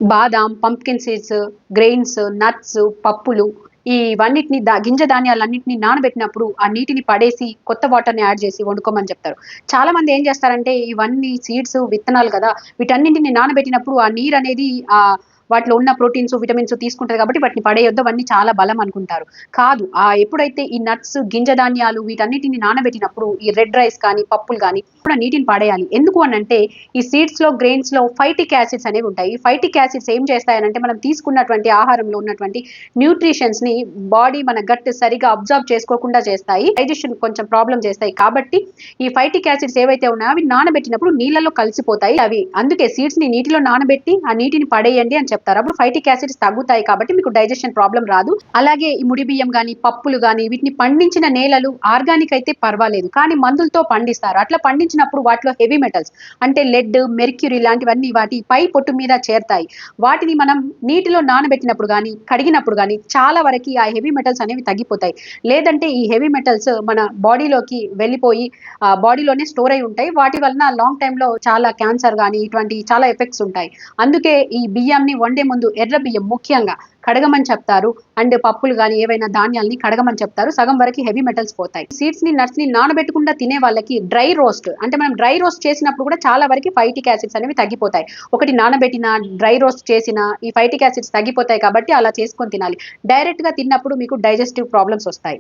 బాదాం, pumpkin seeds, grains, nuts, పప్పులు ఇవన్నిటిని గింజ ధాన్యాలన్నిటిని నానబెట్టినప్పుడు ఆ నీటిని పడేసి కొత్త వాటర్‌ని యాడ్ చేసి వండుకోమని చెప్తారు. చాలా మంది ఏం చేస్తారంటే ఇవన్నీ సీడ్స్, విత్తనాలు గదా! వీటన్నింటిని నానబెట్టినప్పుడు ఆ నీరనేది వాటిలో ఉన్న ప్రోటీన్స్, విటమిన్స్ తీసుకుంటది కాబట్టి వాటిని పడేయొద్దు. అవన్నీ చాలా బలం అనుకుంటారు. కాదు. ఎప్పుడైతే ఈ నట్స్, గింజ ధాన్యాలు వీటన్నిటిని నానబెట్టినప్పుడు ఈ రెడ్ రైస్ కానీ, పప్పులు గానీ కూడా నీటిని పడేయాలి. ఎందుకు అనంటే ఈ సీడ్స్‌లో, గ్రెయిన్స్‌లో ఫైటిక్ యాసిడ్స్ అనేవుంటాయి. ఈ ఫైటిక్ యాసిడ్స్ ఏం చేస్తాయనంటే మనం తీసుకున్నటువంటి ఆహారంలో ఉన్నటువంటి న్యూట్రిషన్స్‌ని బాడీ మన గట్ సరిగ్గా అబ్జార్బ్ చేసుకోకుండా చేస్తాయి. డైజెషన్ కొంచెం ప్రాబ్లమ్ చేస్తాయి. కాబట్టి ఈ ఫైటిక్ యాసిడ్స్ ఏవైతే ఉన్నాయో అవి నానబెట్టినప్పుడు నీళ్ళలో కలిసిపోతాయి. అందుకే సీడ్స్‌ని నీటిలో నానబెట్టి ఆ నీటిని పడేయండి అని చెప్తారు. అప్పుడు ఫైటిక్ యాసిడ్స్ తగ్గుతాయి కాబట్టి మీకు డైజెషన్ ప్రాబ్లమ్ రాదు. అలాగే ఈ ముడి బియ్యం గాని, పప్పులు గాని వీటిని పండించిన నేలలు ఆర్గానిక్ అయితే పర్వాలేదు. కానీ మందులతో పండిస్తారు. అట్లా పండించినప్పుడు వాటిలో హెవీ మెటల్స్ అంటే లెడ్, మెర్క్యూరీ ఇలాంటివన్నీ వాటి పై పొట్టు మీద చేరతాయి. వాటిని మనం నీటిలో నానబెట్టినప్పుడు గాని, కడిగినప్పుడు గాని చాలా వరకి ఆ హెవీ మెటల్స్ అనేవి తగ్గిపోతాయి. లేదంటే ఈ హెవీ మెటల్స్ మన బాడీలోకి వెళ్ళిపోయి బాడీలోనే స్టోర్ అయి ఉంటాయి. వాటి వలన లాంగ్ టైమ్‌లో చాలా క్యాన్సర్ గాని ఇటువంటి చాలా ఎఫెక్ట్స్ ఉంటాయి. అందుకే ఈ బియ్యాన్ని వండే ముందు ఎర్ర బియ్యం ముఖ్యంగా కడగమని చెప్తారు. అండ్ పప్పులు గాని ఏవైనా ధాన్యాల్ని కడగమని చెప్తారు. సగం వరకి హెవీ మెటల్స్ పోతాయి. సీడ్స్‌ని, నట్స్‌ని నానబెట్టకుండా తినే వాళ్ళకి డ్రై రోస్ట్ అంటే మనం డ్రై రోస్ట్ చేసినప్పుడు కూడా చాలా వరకి ఫైటిక్ యాసిడ్స్ అనేవి తగ్గిపోతాయి. ఒకటి నానబెట్టిన, డ్రై రోస్ట్ చేసిన ఈ ఫైటిక్ యాసిడ్స్ తగ్గిపోతాయి కాబట్టి అలా చేసుకొని తినాలి. డైరెక్ట్‌గా తిన్నప్పుడు మీకు డైజెస్టివ్ ప్రాబ్లమ్స్ వస్తాయి.